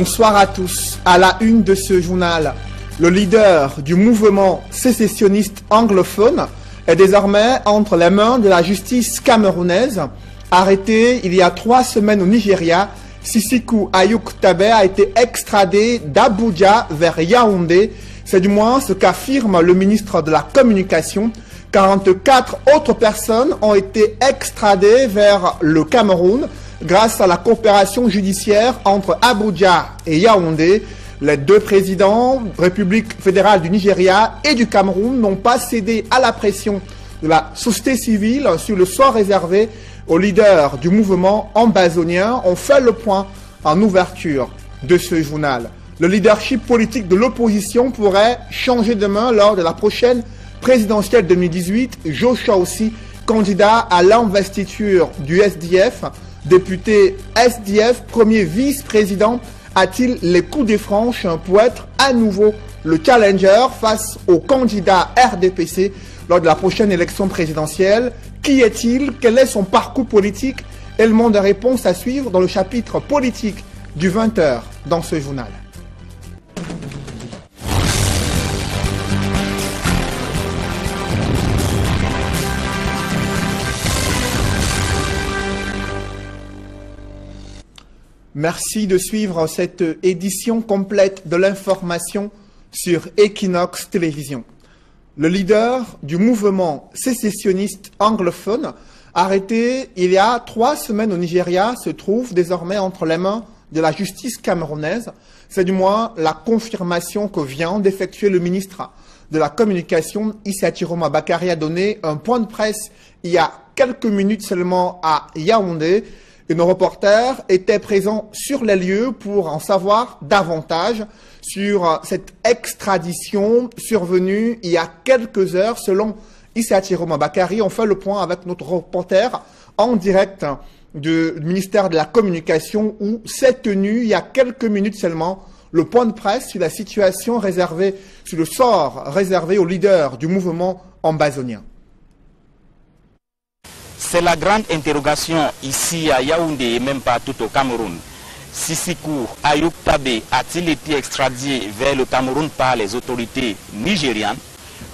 Bonsoir à tous. À la une de ce journal, le leader du mouvement sécessionniste anglophone est désormais entre les mains de la justice camerounaise. Arrêté il y a 3 semaines au Nigeria, Sisiku Ayuk Tabe a été extradé d'Abuja vers Yaoundé. C'est du moins ce qu'affirme le ministre de la Communication. 44 autres personnes ont été extradées vers le Cameroun grâce à la coopération judiciaire entre Abuja et Yaoundé. Les 2 présidents, République fédérale du Nigeria et du Cameroun, n'ont pas cédé à la pression de la société civile sur le sort réservé aux leaders du mouvement ambazonien. On fait le point en ouverture de ce journal. Le leadership politique de l'opposition pourrait changer de main lors de la prochaine présidentielle 2018. Joshua aussi, candidat à l'investiture du SDF, député SDF, premier vice-président, a-t-il les coups des franches pour être à nouveau le challenger face au candidat RDPC lors de la prochaine élection présidentielle? Qui est-il? Quel est son parcours politique? Élément de réponse à suivre dans le chapitre politique du 20h dans ce journal. Merci de suivre cette édition complète de l'information sur Equinox Télévision. Le leader du mouvement sécessionniste anglophone, arrêté il y a 3 semaines au Nigeria, se trouve désormais entre les mains de la justice camerounaise. C'est du moins la confirmation que vient d'effectuer le ministre de la Communication, Issa Chiroma Bakary, a donné un point de presse il y a quelques minutes seulement à Yaoundé. Et nos reporters étaient présents sur les lieux pour en savoir davantage sur cette extradition survenue il y a quelques heures. Selon Issa Chiroma Bakary, on fait le point avec notre reporter en direct du ministère de la Communication où s'est tenu il y a quelques minutes seulement le point de presse sur la situation réservée, sur le sort réservé aux leaders du mouvement ambazonien. C'est la grande interrogation ici à Yaoundé et même partout au Cameroun. Sisiku Ayuk Tabe a-t-il été extradé vers le Cameroun par les autorités nigérianes?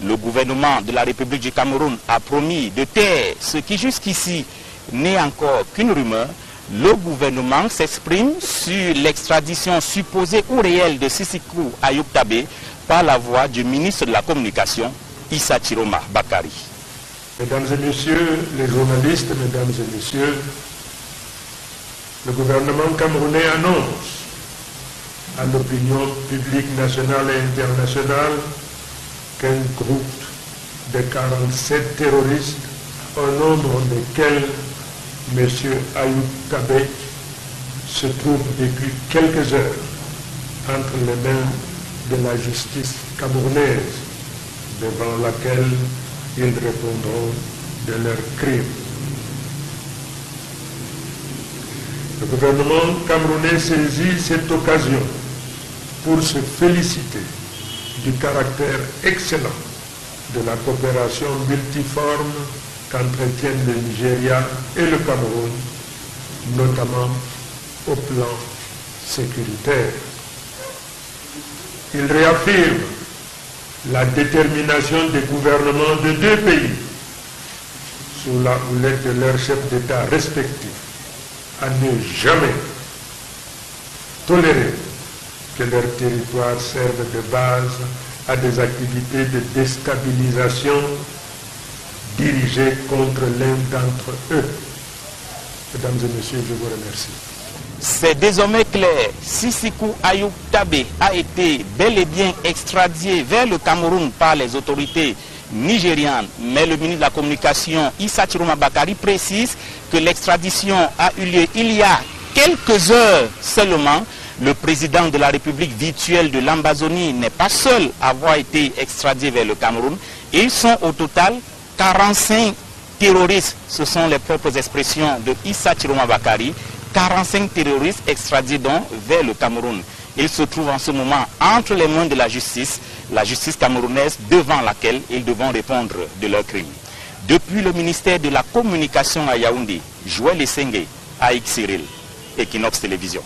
Le gouvernement de la République du Cameroun a promis de taire ce qui jusqu'ici n'est encore qu'une rumeur. Le gouvernement s'exprime sur l'extradition supposée ou réelle de Sisiku Ayuk Tabe par la voix du ministre de la Communication, Issa Chiroma Bakary. Mesdames et messieurs les journalistes, mesdames et messieurs, le gouvernement camerounais annonce à l'opinion publique nationale et internationale qu'un groupe de 47 terroristes, au nombre desquels M. Ayuk Tabe se trouve depuis quelques heures entre les mains de la justice camerounaise, devant laquelle ils répondront de leurs crimes. Le gouvernement camerounais saisit cette occasion pour se féliciter du caractère excellent de la coopération multiforme qu'entretiennent le Nigeria et le Cameroun, notamment au plan sécuritaire. Il réaffirme la détermination des gouvernements de 2 pays, sous la houlette de leurs chefs d'État respectifs, à ne jamais tolérer que leur territoire serve de base à des activités de déstabilisation dirigées contre l'un d'entre eux. Mesdames et messieurs, je vous remercie. C'est désormais clair, Sisiku Ayuk Tabe a été bel et bien extradé vers le Cameroun par les autorités nigérianes. Mais le ministre de la Communication, Issa Chiroma Bakary, précise que l'extradition a eu lieu il y a quelques heures seulement. Le président de la République virtuelle de l'Ambazonie n'est pas seul à avoir été extradé vers le Cameroun. Ils sont au total 45 terroristes. Ce sont les propres expressions de Issa Chiroma Bakary. 45 terroristes extradés donc vers le Cameroun. Ils se trouvent en ce moment entre les mains de la justice camerounaise devant laquelle ils devront répondre de leurs crimes. Depuis le ministère de la Communication à Yaoundé, Joël Essengé, Aïk Cyril, Equinox Télévision.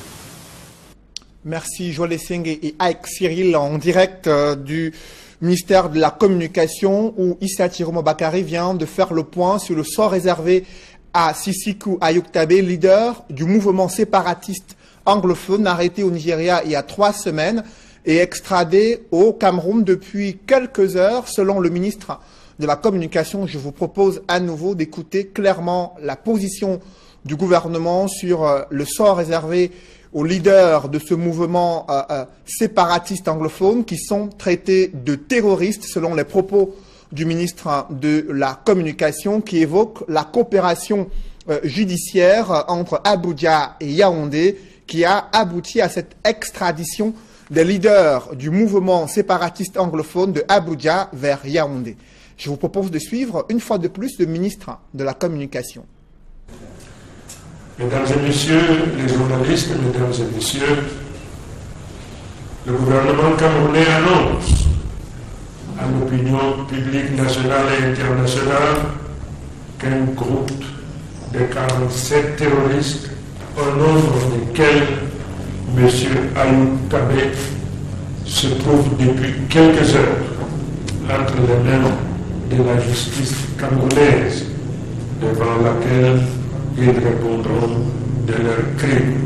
Merci Joël Esseng et Ike Cyril en direct du ministère de la Communication où Issa Tiromo Bakary vient de faire le point sur le sort réservé à Sisiku Ayuk Tabe, leader du mouvement séparatiste anglophone arrêté au Nigeria il y a 3 semaines et extradé au Cameroun depuis quelques heures. Selon le ministre de la Communication, je vous propose à nouveau d'écouter clairement la position du gouvernement sur le sort réservé aux leaders de ce mouvement séparatiste anglophone qui sont traités de terroristes selon les propos du ministre de la Communication qui évoque la coopération judiciaire entre Abuja et Yaoundé qui a abouti à cette extradition des leaders du mouvement séparatiste anglophone de Abuja vers Yaoundé. Je vous propose de suivre une fois de plus le ministre de la Communication. Mesdames et messieurs les journalistes, mesdames et messieurs, le gouvernement camerounais annonce à l'opinion publique nationale et internationale qu'un groupe de 47 terroristes, au nombre desquels M. Ayuk Tabe se trouve depuis quelques heures entre les mains de la justice camerounaise, devant laquelle ils répondront de leurs crimes.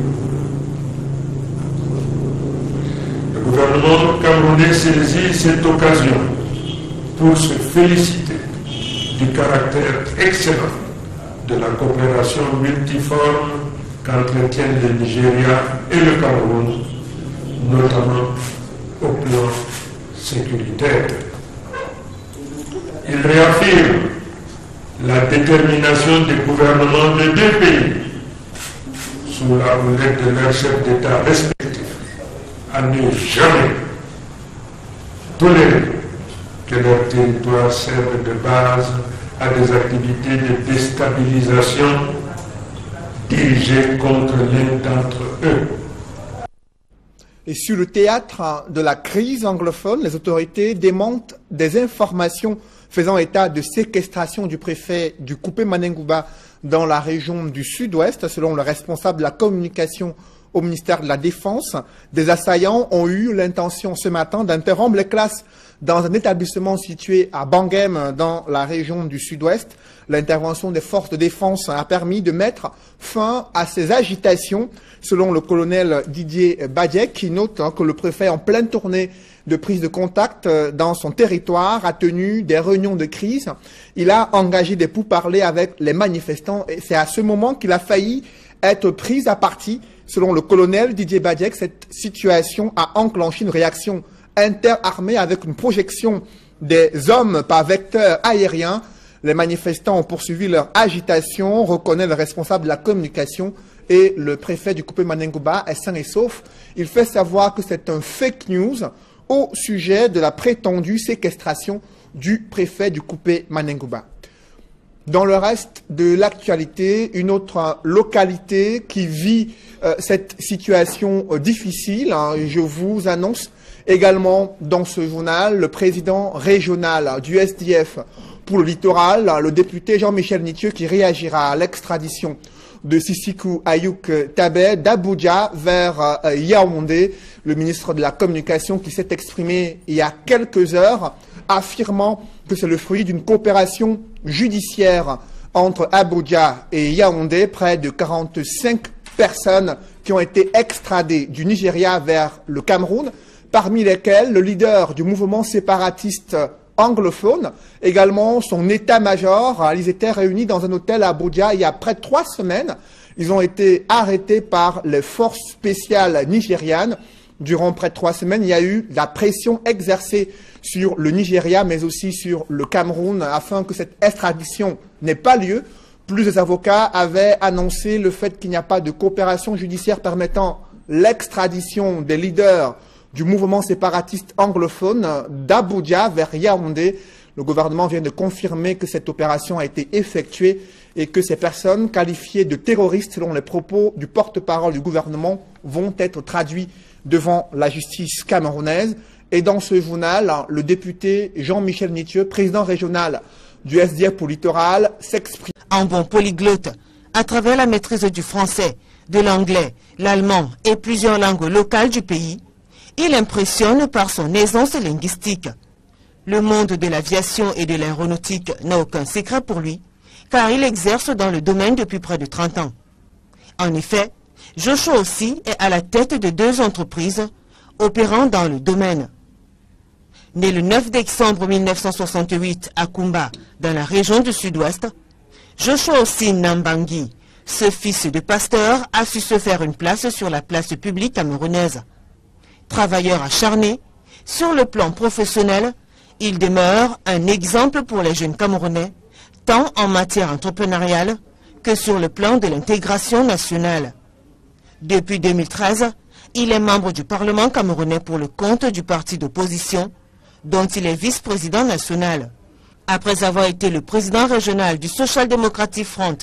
Le gouvernement camerounais saisit cette occasion pour se féliciter du caractère excellent de la coopération multiforme qu'entretiennent le Nigeria et le Cameroun, notamment au plan sécuritaire. Il réaffirme la détermination des gouvernements des 2 pays, sous la houlette de leurs chefs d'État respectifs, à ne jamais tolérer que leur territoire serve de base à des activités de déstabilisation dirigées contre l'un d'entre eux. Et sur le théâtre de la crise anglophone, les autorités démentent des informations faisant état de séquestration du préfet du Coupé Manengouba dans la région du Sud-Ouest. Selon le responsable de la communication au ministère de la Défense, des assaillants ont eu l'intention ce matin d'interrompre les classes dans un établissement situé à Bangem dans la région du Sud-Ouest. L'intervention des forces de défense a permis de mettre fin à ces agitations, selon le colonel Didier Badjek, qui note que le préfet en pleine tournée de prise de contact dans son territoire a tenu des réunions de crise. Il a engagé des pourparlers avec les manifestants et c'est à ce moment qu'il a failli être pris à partie. Selon le colonel Didier Badjek, cette situation a enclenché une réaction interarmée avec une projection des hommes par vecteur aérien. Les manifestants ont poursuivi leur agitation, reconnaît le responsable de la communication et le préfet du Coupé Manengouba est sain et sauf. Il fait savoir que c'est un fake news au sujet de la prétendue séquestration du préfet du Coupé Manengouba. Dans le reste de l'actualité, une autre localité qui vit cette situation difficile, je vous annonce également dans ce journal le président régional du SDF pour le littoral, le député Jean-Michel Nitieux, qui réagira à l'extradition de Sisiku Ayuk Tabe d'Abuja vers Yaoundé. Le ministre de la Communication qui s'est exprimé il y a quelques heures, affirmant que c'est le fruit d'une coopération judiciaire entre Abuja et Yaoundé. Près de 45 personnes qui ont été extradées du Nigeria vers le Cameroun, parmi lesquelles le leader du mouvement séparatiste anglophone, également son état-major. Ils étaient réunis dans un hôtel à Abuja il y a près de 3 semaines. Ils ont été arrêtés par les forces spéciales nigérianes. Durant près de 3 semaines, il y a eu la pression exercée sur le Nigeria, mais aussi sur le Cameroun, afin que cette extradition n'ait pas lieu. Plusieurs avocats avaient annoncé le fait qu'il n'y a pas de coopération judiciaire permettant l'extradition des leaders du mouvement séparatiste anglophone d'Abuja vers Yaoundé. Le gouvernement vient de confirmer que cette opération a été effectuée et que ces personnes qualifiées de terroristes, selon les propos du porte-parole du gouvernement, vont être traduites devant la justice camerounaise. Et dans ce journal, le député Jean-Michel Nitieux, président régional du SDF pour littoral, s'exprime. En bon polyglotte, à travers la maîtrise du français, de l'anglais, l'allemand et plusieurs langues locales du pays, il impressionne par son aisance linguistique. Le monde de l'aviation et de l'aéronautique n'a aucun secret pour lui, car il exerce dans le domaine depuis près de 30 ans. En effet, Joshua aussi est à la tête de 2 entreprises opérant dans le domaine. Né le 9 décembre 1968 à Kumba, dans la région du Sud-Ouest, Joshua aussi Nambangi, ce fils de pasteur, a su se faire une place sur la place publique camerounaise. Travailleur acharné, sur le plan professionnel, il demeure un exemple pour les jeunes Camerounais, tant en matière entrepreneuriale que sur le plan de l'intégration nationale. Depuis 2013, il est membre du Parlement camerounais pour le compte du parti d'opposition, dont il est vice-président national. Après avoir été le président régional du Social Democratic Front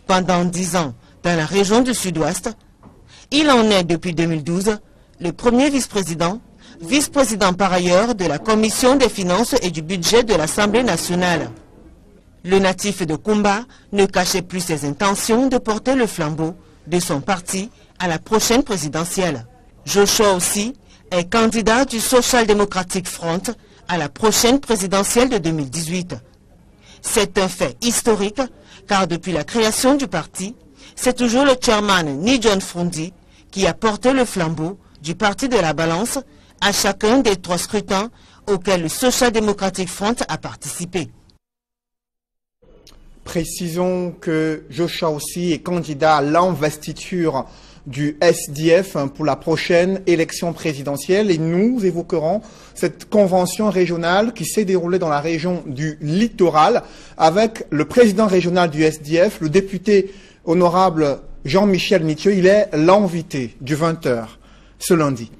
pendant 10 ans dans la région du Sud-Ouest, il en est depuis 2012 le premier vice-président par ailleurs de la Commission des finances et du budget de l'Assemblée nationale. Le natif de Kumba ne cachait plus ses intentions de porter le flambeau de son parti à la prochaine présidentielle. Joshua aussi est candidat du Social Democratic Front à la prochaine présidentielle de 2018. C'est un fait historique car depuis la création du parti, c'est toujours le chairman Nijon Fundi qui a porté le flambeau du Parti de la Balance à chacun des 3 scrutins auxquels le Social Democratic Front a participé. Précisons que Joshua aussi est candidat à l'investiture du SDF pour la prochaine élection présidentielle et nous évoquerons cette convention régionale qui s'est déroulée dans la région du littoral avec le président régional du SDF, le député honorable Jean-Michel Nitieux. Il est l'invité du 20h ce lundi.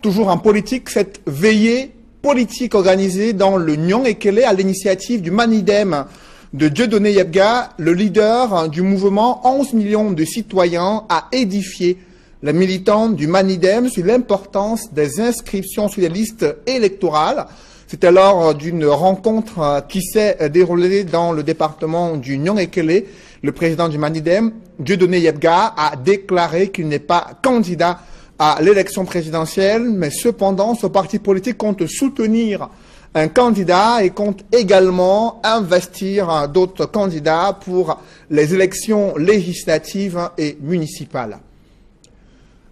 Toujours en politique, cette veillée politique organisée dans le Nyon-Ekele à l'initiative du Manidem de Dieudonné Yebga, le leader du mouvement 11 millions de citoyens, a édifié les militants du Manidem sur l'importance des inscriptions sur les listes électorales. C'était lors d'une rencontre qui s'est déroulée dans le département du Nyon-Ekele. Le président du Manidem, Dieudonné Yebga, a déclaré qu'il n'est pas candidat à l'élection présidentielle, mais cependant, ce parti politique compte soutenir un candidat et compte également investir d'autres candidats pour les élections législatives et municipales.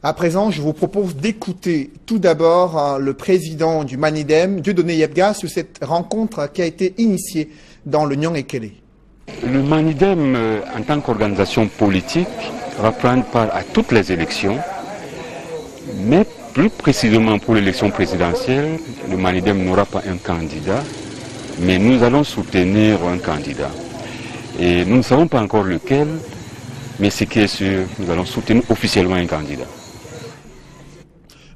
À présent, je vous propose d'écouter tout d'abord le président du Manidem, Dieudonné Yebga, sur cette rencontre qui a été initiée dans le Nyon-Ekele. Le Manidem, en tant qu'organisation politique, va prendre part à toutes les élections, mais plus précisément pour l'élection présidentielle, le Manidem n'aura pas un candidat, mais nous allons soutenir un candidat. Et nous ne savons pas encore lequel, mais ce qui est sûr, nous allons soutenir officiellement un candidat.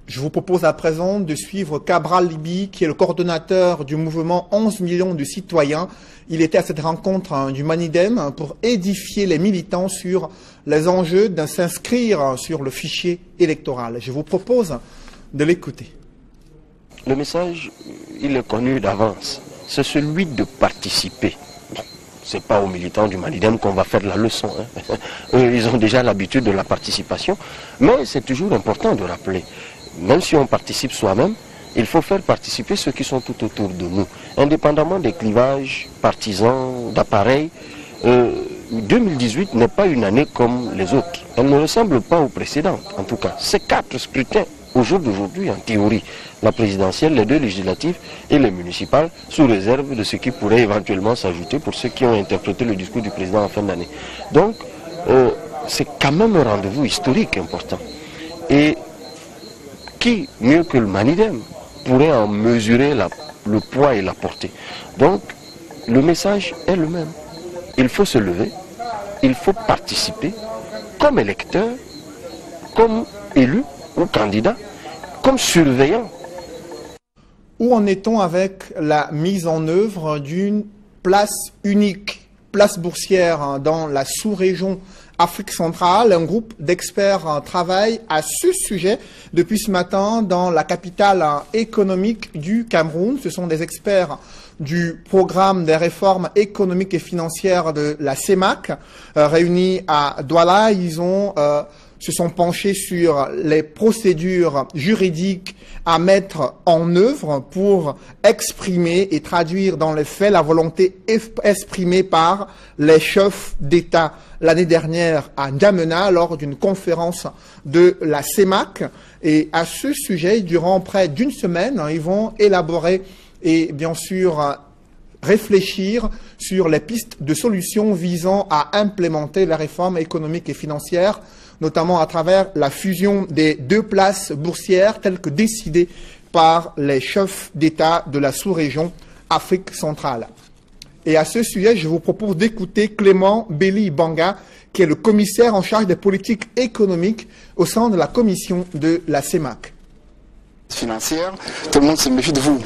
Je vous propose à présent de suivre Cabral Libi, qui est le coordonnateur du mouvement 11 millions de citoyens. Il était à cette rencontre du Manidem pour édifier les militants sur les enjeux de s'inscrire sur le fichier électoral. Je vous propose de l'écouter. Le message, il est connu d'avance. C'est celui de participer. Ce n'est pas aux militants du Manidem qu'on va faire la leçon. Eux, ils ont déjà l'habitude de la participation. Mais c'est toujours important de rappeler, même si on participe soi-même, il faut faire participer ceux qui sont tout autour de nous, indépendamment des clivages partisans, d'appareils. 2018 n'est pas une année comme les autres. Elle ne ressemble pas aux précédentes, en tout cas. Ces 4 scrutins, au jour d'aujourd'hui, en théorie, la présidentielle, les 2 législatives et les municipales, sous réserve de ce qui pourrait éventuellement s'ajouter pour ceux qui ont interprété le discours du président en fin d'année. Donc, c'est quand même un rendez-vous historique important. Et qui, mieux que le Manidem, pourrait en mesurer le poids et la portée. Donc, le message est le même. Il faut se lever, il faut participer comme électeur, comme élu ou candidat, comme surveillant. Où en est-on avec la mise en œuvre d'une place unique, place boursière dans la sous-région Afrique centrale? Un groupe d'experts travaille à ce sujet depuis ce matin dans la capitale économique du Cameroun. Ce sont des experts du programme des réformes économiques et financières de la CEMAC réunis à Douala. Ils ont se sont penchés sur les procédures juridiques à mettre en œuvre pour exprimer et traduire dans les faits la volonté exprimée par les chefs d'État l'année dernière à N'Djamena lors d'une conférence de la CEMAC. Et à ce sujet, durant près d'une semaine, ils vont élaborer et bien sûr réfléchir sur les pistes de solutions visant à implémenter la réforme économique et financière, notamment à travers la fusion des 2 places boursières telles que décidées par les chefs d'État de la sous-région Afrique centrale. Et à ce sujet, je vous propose d'écouter Clément Béli-Banga, qui est le commissaire en charge des politiques économiques au sein de la commission de la CEMAC. Financière, tout le monde se méfie de vous.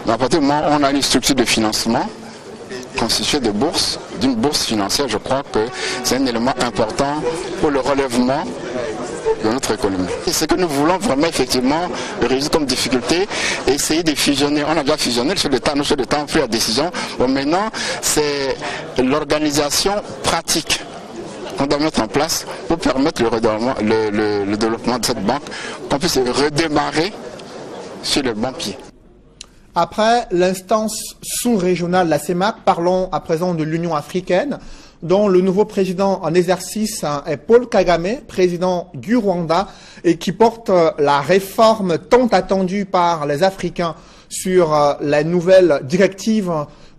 Mais à partir du moment où on a une structure de financement constituée de bourses, d'une bourse financière, je crois que c'est un élément important pour le relèvement de notre économie. Et ce que nous voulons vraiment effectivement résoudre comme difficulté, essayer de fusionner. On a déjà fusionné, nos chefs d'État ont pris la décision. Bon, maintenant, c'est l'organisation pratique qu'on doit mettre en place pour permettre le développement de cette banque, qu'on puisse redémarrer sur le bon pied. Après l'instance sous-régionale, la CEMAC, parlons à présent de l'Union africaine, dont le nouveau président en exercice est Paul Kagame, président du Rwanda, et qui porte la réforme tant attendue par les Africains sur la nouvelle directive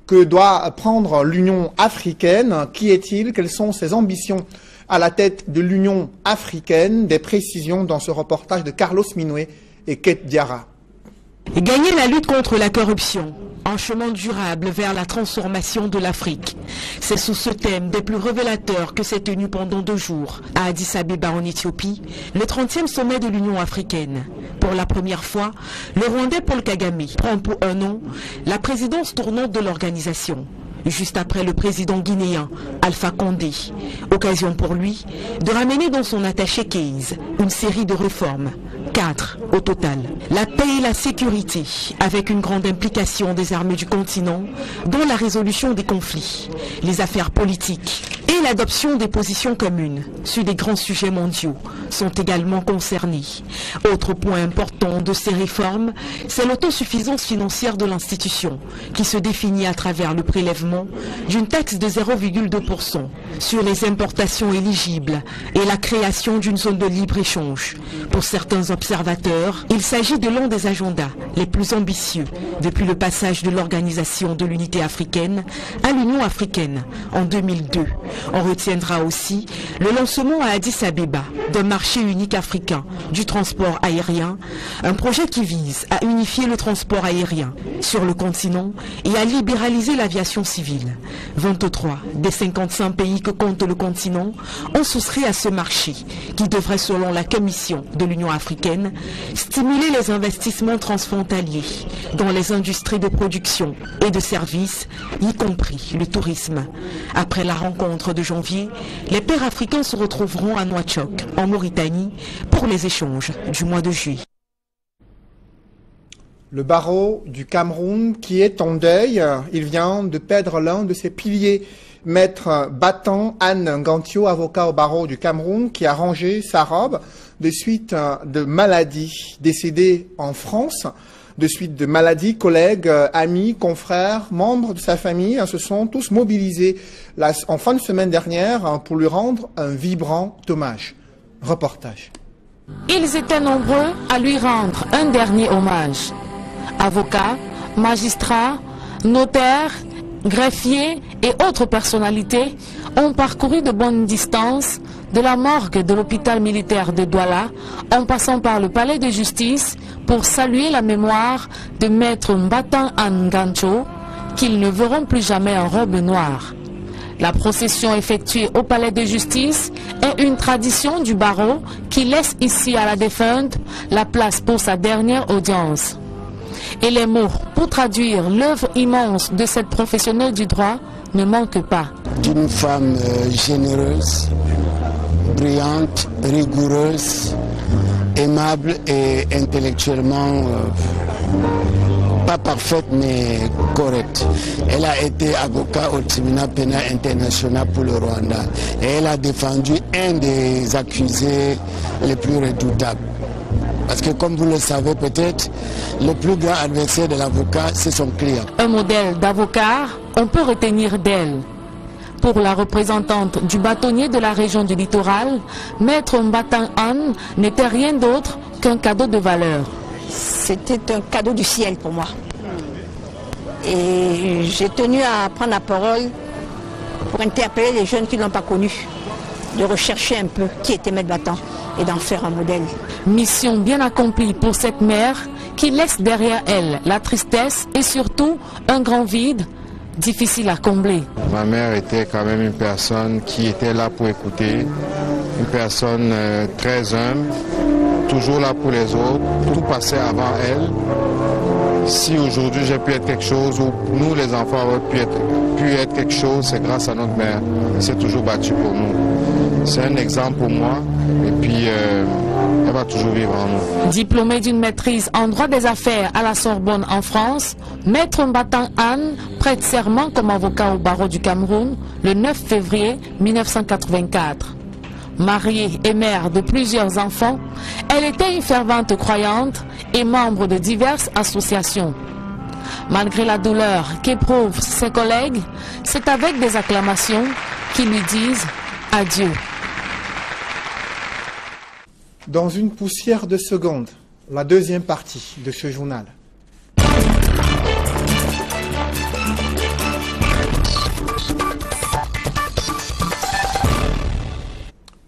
que doit prendre l'Union africaine. Qui est-il? Quelles sont ses ambitions à la tête de l'Union africaine? Des précisions dans ce reportage de Carlos Minoué et Kate Diarra. Gagner la lutte contre la corruption, un chemin durable vers la transformation de l'Afrique. C'est sous ce thème des plus révélateurs que s'est tenu pendant 2 jours à Addis Abeba en Éthiopie, le 30e sommet de l'Union africaine. Pour la première fois, le Rwandais Paul Kagame prend pour un an la présidence tournante de l'organisation, juste après le président guinéen Alpha Condé. Occasion pour lui de ramener dans son attaché case une série de réformes, 4 au total. La paix et la sécurité, avec une grande implication des armées du continent dans la résolution des conflits, les affaires politiques et l'adoption des positions communes sur des grands sujets mondiaux sont également concernés. Autre point important de ces réformes, c'est l'autosuffisance financière de l'institution, qui se définit à travers le prélèvement d'une taxe de 0,2% sur les importations éligibles et la création d'une zone de libre-échange. Pour certains observateurs, il s'agit de l'un des agendas les plus ambitieux depuis le passage de l'Organisation de l'Unité africaine à l'Union africaine en 2002. On retiendra aussi le lancement à Addis Abeba d'un marché unique africain du transport aérien, un projet qui vise à unifier le transport aérien sur le continent et à libéraliser l'aviation civile. 23 des 55 pays que compte le continent ont souscrit à ce marché qui devrait, selon la Commission de l'Union africaine, stimuler les investissements transfrontaliers dans les industries de production et de services, y compris le tourisme. Après la rencontre de janvier, les pairs africains se retrouveront à Nouakchott, en Mauritanie, pour les échanges du mois de juillet. Le barreau du Cameroun qui est en deuil, il vient de perdre l'un de ses piliers. Maître Batan Anne Ngantio, avocat au barreau du Cameroun, qui a rangé sa robe de suite de maladie, décédé en France. De suite de maladies, collègues, amis, confrères, membres de sa famille se sont tous mobilisés en fin de semaine dernière pour lui rendre un vibrant hommage. Reportage. Ils étaient nombreux à lui rendre un dernier hommage. Avocats, magistrats, notaires, greffiers et autres personnalités ont parcouru de bonnes distances de la morgue de l'hôpital militaire de Douala en passant par le palais de justice pour saluer la mémoire de maître Mbatan Ngancho qu'ils ne verront plus jamais en robe noire. La procession effectuée au palais de justice est une tradition du barreau qui laisse ici à la défunte la place pour sa dernière audience. Et les mots pour traduire l'œuvre immense de cette professionnelle du droit ne manquent pas. D'une femme généreuse, brillante, rigoureuse, aimable et intellectuellement pas parfaite mais correcte. Elle a été avocat au tribunal pénal international pour le Rwanda et elle a défendu un des accusés les plus redoutables. Parce que comme vous le savez peut-être, le plus grand adversaire de l'avocat, c'est son client. Un modèle d'avocat, on peut retenir d'elle. Pour la représentante du bâtonnier de la région du littoral, Maître Mbatang Anne n'était rien d'autre qu'un cadeau de valeur. C'était un cadeau du ciel pour moi. Et j'ai tenu à prendre la parole pour interpeller les jeunes qui ne l'ont pas connu, de rechercher un peu qui était Maître Mbatang et d'en faire un modèle. Mission bien accomplie pour cette mère qui laisse derrière elle la tristesse et surtout un grand vide difficile à combler. Ma mère était quand même une personne qui était là pour écouter, une personne très humble, toujours là pour les autres, tout passait avant elle. Si aujourd'hui j'ai pu être quelque chose, ou nous les enfants avons pu être quelque chose, c'est grâce à notre mère. Elle s'est toujours battue pour nous. C'est un exemple pour moi et puis elle va toujours vivre en nous. Diplômé d'une maîtrise en droit des affaires à la Sorbonne en France, Maître Mbatang Anne prête serment comme avocat au barreau du Cameroun le 9 février 1984. Mariée et mère de plusieurs enfants, elle était une fervente croyante et membre de diverses associations. Malgré la douleur qu'éprouvent ses collègues, c'est avec des acclamations qui lui disent adieu. Dans une poussière de secondes, la deuxième partie de ce journal.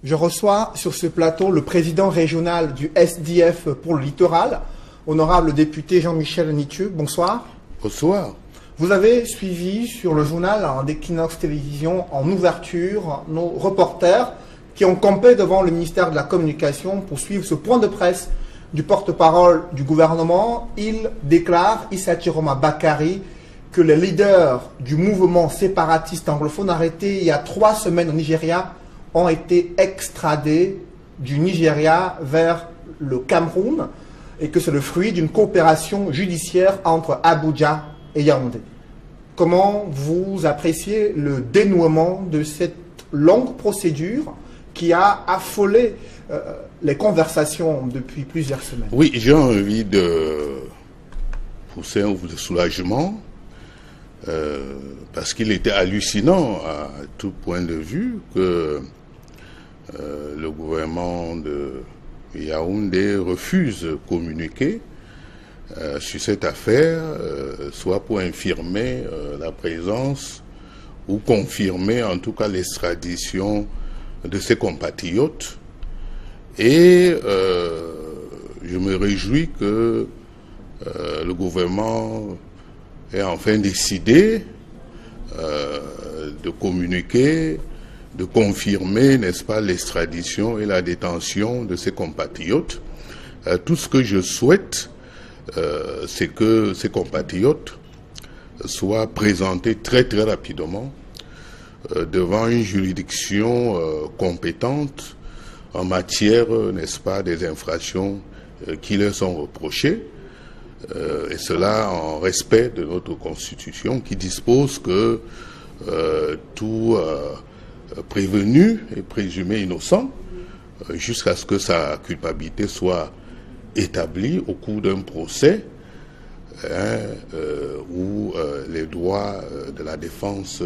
Je reçois sur ce plateau le président régional du SDF pour le littoral, honorable député Jean-Michel Nitieux. Bonsoir. Bonsoir. Vous avez suivi sur le journal d'Equinox Télévision en ouverture nos reporters qui ont campé devant le ministère de la Communication pour suivre ce point de presse du porte-parole du gouvernement. Il déclare, Issa Chiroma Bakari, que les leaders du mouvement séparatiste anglophone arrêtés il y a 3 semaines au Nigeria ont été extradés du Nigeria vers le Cameroun et que c'est le fruit d'une coopération judiciaire entre Abuja et Yaoundé. Comment vous appréciez le dénouement de cette longue procédure qui a affolé les conversations depuis plusieurs semaines? Oui, j'ai envie de pousser un ouf de soulagement parce qu'il était hallucinant à tout point de vue que le gouvernement de Yaoundé refuse de communiquer sur cette affaire, soit pour infirmer la présence ou confirmer en tout cas l'extradition de ses compatriotes. Et je me réjouis que le gouvernement ait enfin décidé de communiquer, de confirmer, n'est-ce pas, l'extradition et la détention de ses compatriotes. Tout ce que je souhaite, c'est que ces compatriotes soient présentés très très rapidement devant une juridiction compétente en matière, n'est-ce pas, des infractions qui leur sont reprochées, et cela en respect de notre Constitution qui dispose que tout prévenu et présumé innocent, jusqu'à ce que sa culpabilité soit établie au cours d'un procès où les droits de la défense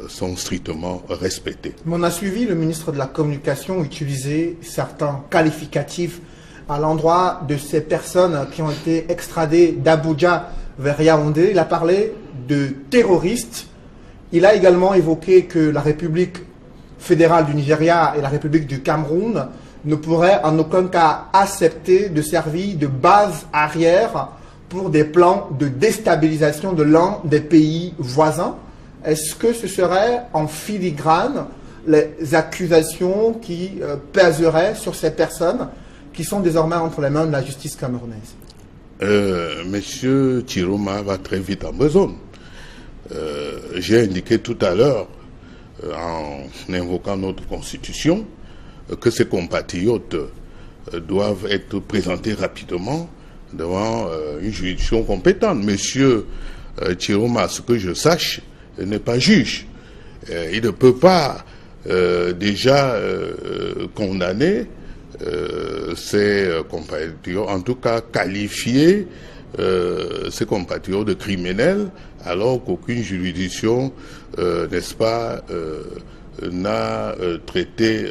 sont strictement respectés. Mais on a suivi le ministre de la Communication utiliser certains qualificatifs à l'endroit de ces personnes qui ont été extradées d'Abuja vers Yaoundé. Il a parlé de terroristes. Il a également évoqué que la République fédérale du Nigeria et la République du Cameroun ne pourraient en aucun cas accepter de servir de base arrière pour des plans de déstabilisation de l'un des pays voisins. Est-ce que ce serait en filigrane les accusations qui pèseraient sur ces personnes qui sont désormais entre les mains de la justice camerounaise? Monsieur Chiroma va très vite en besogne. J'ai indiqué tout à l'heure, en invoquant notre Constitution, que ces compatriotes doivent être présentés rapidement devant une juridiction compétente. Monsieur Chiroma, ce que je sache, n'est pas juge. Il ne peut pas déjà condamner ses compatriotes, en tout cas qualifier ses compatriotes de criminels, alors qu'aucune juridiction, n'est-ce pas, n'a traité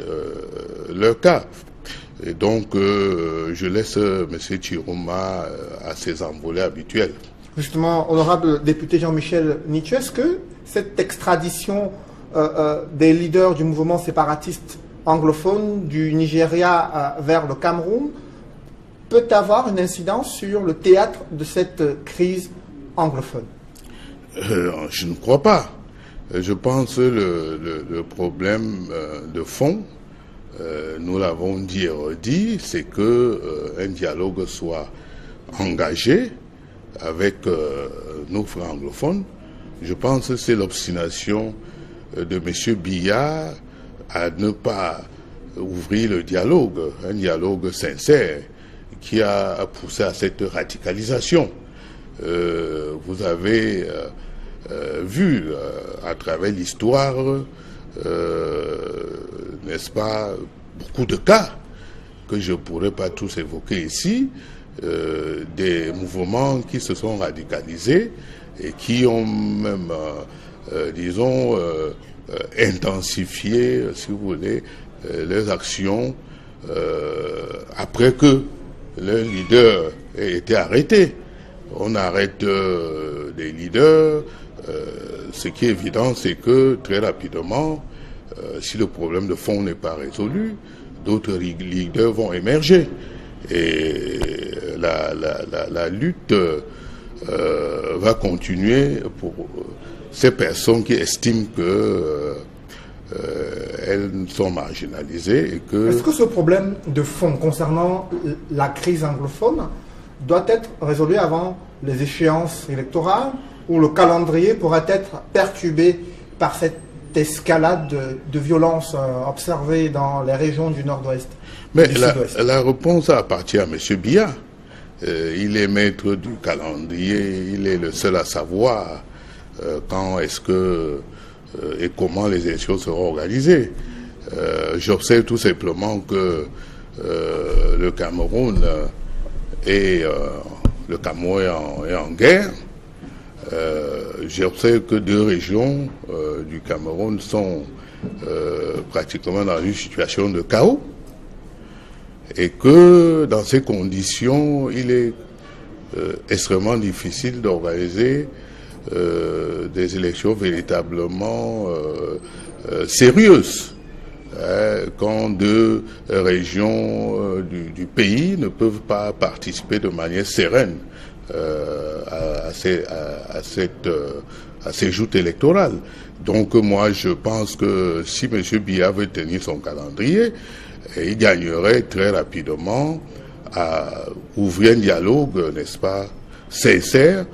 leur cas. Et donc, je laisse M. Chiroma à ses envolées habituelles. Justement, honorable député Jean-Michel Nitu, est-ce que cette extradition des leaders du mouvement séparatiste anglophone du Nigeria vers le Cameroun peut avoir une incidence sur le théâtre de cette crise anglophone? Je ne crois pas. Je pense que le problème de fond, nous l'avons dit et redit, c'est qu'un dialogue soit engagé avec nos frères anglophones. Je pense que c'est l'obstination de M. Biya à ne pas ouvrir le dialogue, un dialogue sincère qui a poussé à cette radicalisation. Vous avez vu à travers l'histoire, n'est-ce pas, beaucoup de cas que je ne pourrais pas tous évoquer ici, des mouvements qui se sont radicalisés et qui ont même, disons, intensifié, si vous voulez, leurs actions après que leur leader ait été arrêté. On arrête des leaders. Ce qui est évident, c'est que très rapidement, si le problème de fond n'est pas résolu, d'autres leaders vont émerger. Et la lutte va continuer pour ces personnes qui estiment que elles sont marginalisées et que... Est-ce que ce problème de fond concernant la crise anglophone doit être résolu avant les échéances électorales, où le calendrier pourrait être perturbé par cette escalade de violence observée dans les régions du nord-ouest? Mais la réponse appartient à M. Biya. Il est maître du calendrier, il est le seul à savoir quand est-ce que et comment les élections seront organisées. J'observe tout simplement que le Cameroun est en guerre. J'observe que 2 régions du Cameroun sont pratiquement dans une situation de chaos et que dans ces conditions, il est extrêmement difficile d'organiser des élections véritablement sérieuses, quand 2 régions du pays ne peuvent pas participer de manière sereine à ces joutes électorales. Donc moi je pense que si M. Biya veut tenir son calendrier, il gagnerait très rapidement à ouvrir un dialogue, n'est-ce pas, sincère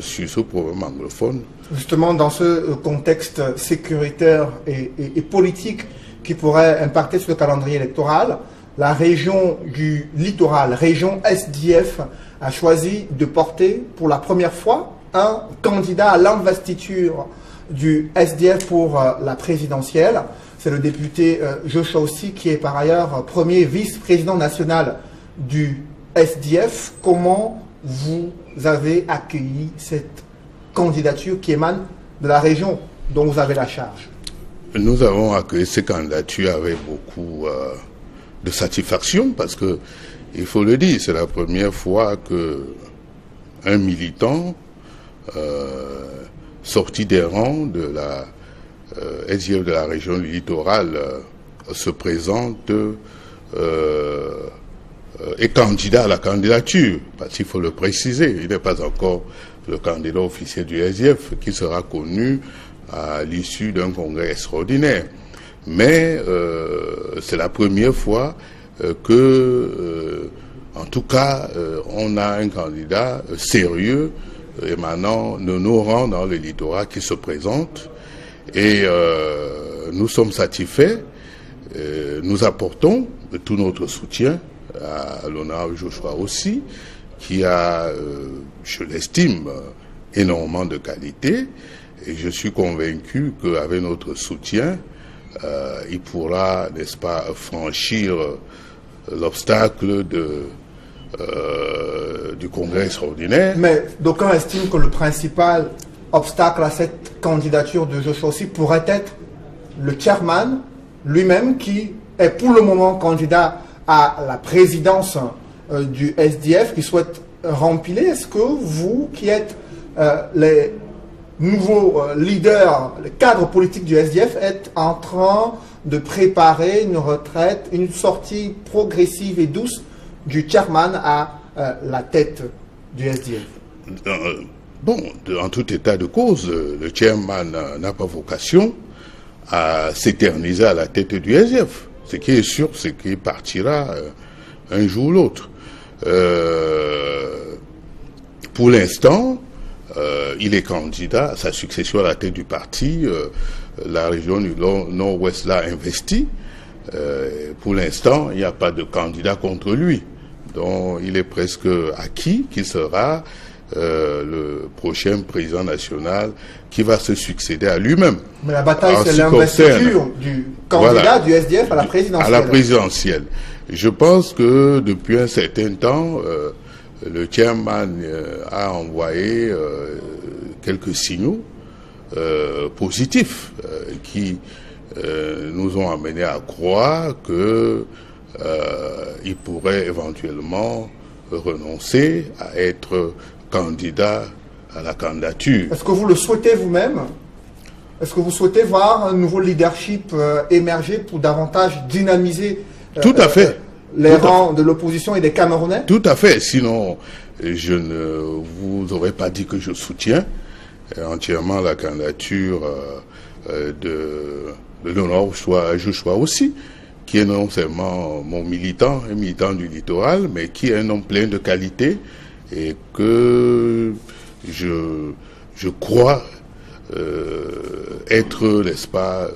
sur ce problème anglophone. Justement, dans ce contexte sécuritaire et politique qui pourrait impacter sur le calendrier électoral, la région du littoral, région SDF, a choisi de porter pour la première fois un candidat à l'investiture du SDF pour la présidentielle. C'est le député Joshua Ossi, qui est par ailleurs premier vice-président national du SDF. Comment vous avez accueilli cette candidature qui émane de la région dont vous avez la charge? Nous avons accueilli ces candidatures avec beaucoup de satisfaction parce que, il faut le dire, c'est la première fois qu'un militant sorti des rangs de la SDF de la région du littoral se présente est candidat à la candidature, parce qu'il faut le préciser, il n'est pas encore le candidat officiel du SDF qui sera connu à l'issue d'un congrès extraordinaire. Mais c'est la première fois que, en tout cas, on a un candidat sérieux émanant de nos rangs dans le littoral qui se présente. Et nous sommes satisfaits, nous apportons tout notre soutien à l'honorable Joshua aussi, qui a, je l'estime, énormément de qualité, et je suis convaincu qu'avec notre soutien, il pourra, n'est-ce pas, franchir l'obstacle du Congrès extraordinaire. Mais d'aucuns estiment que le principal obstacle à cette candidature de Joshua Ossi pourrait être le chairman lui-même, qui est pour le moment candidat à la présidence du SDF, qui souhaite remplir. Est-ce que vous, qui êtes les nouveaux leaders, les cadres politiques du SDF, êtes en train de préparer une retraite, une sortie progressive et douce du chairman à la tête du SDF? Bon, en tout état de cause, le chairman n'a pas vocation à s'éterniser à la tête du SDF. Ce qui est sûr, c'est qu'il partira un jour ou l'autre. Pour l'instant, il est candidat à sa succession à la tête du parti. La région du Nord-Ouest l'a investi. Pour l'instant, il n'y a pas de candidat contre lui. Donc, il est presque acquis qu'il sera le prochain président national qui va se succéder à lui-même. Mais la bataille, c'est l'investiture du candidat du SDF à la présidentielle. À la présidentielle. Je pense que depuis un certain temps, le chairman a envoyé quelques signaux positifs qui nous ont amenés à croire que il pourrait éventuellement renoncer à être candidat à la candidature. Est-ce que vous le souhaitez vous-même? Est-ce que vous souhaitez voir un nouveau leadership émerger pour davantage dynamiser tout à fait. Les rangs de l'opposition et des Camerounais? Tout à fait. Sinon, je ne vous aurais pas dit que je soutiens entièrement la candidature de l'honneur Joshua Ossi, qui est non seulement mon militant, un militant du littoral, mais qui est un homme plein de qualité et que je crois être, n'est-ce pas,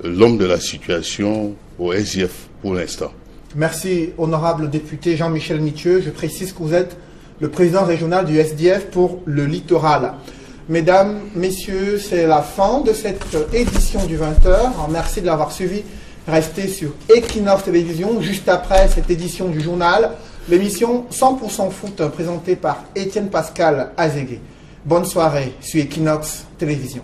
l'homme de la situation au SDF pour l'instant. Merci, honorable député Jean-Michel Mithieu. Je précise que vous êtes le président régional du SDF pour le littoral. Mesdames, messieurs, c'est la fin de cette édition du 20h. Merci de l'avoir suivi. Restez sur Equinox Télévision. Juste après cette édition du journal, l'émission 100% foot présentée par Étienne Pascal Azégué. Bonne soirée sur Equinox Télévision.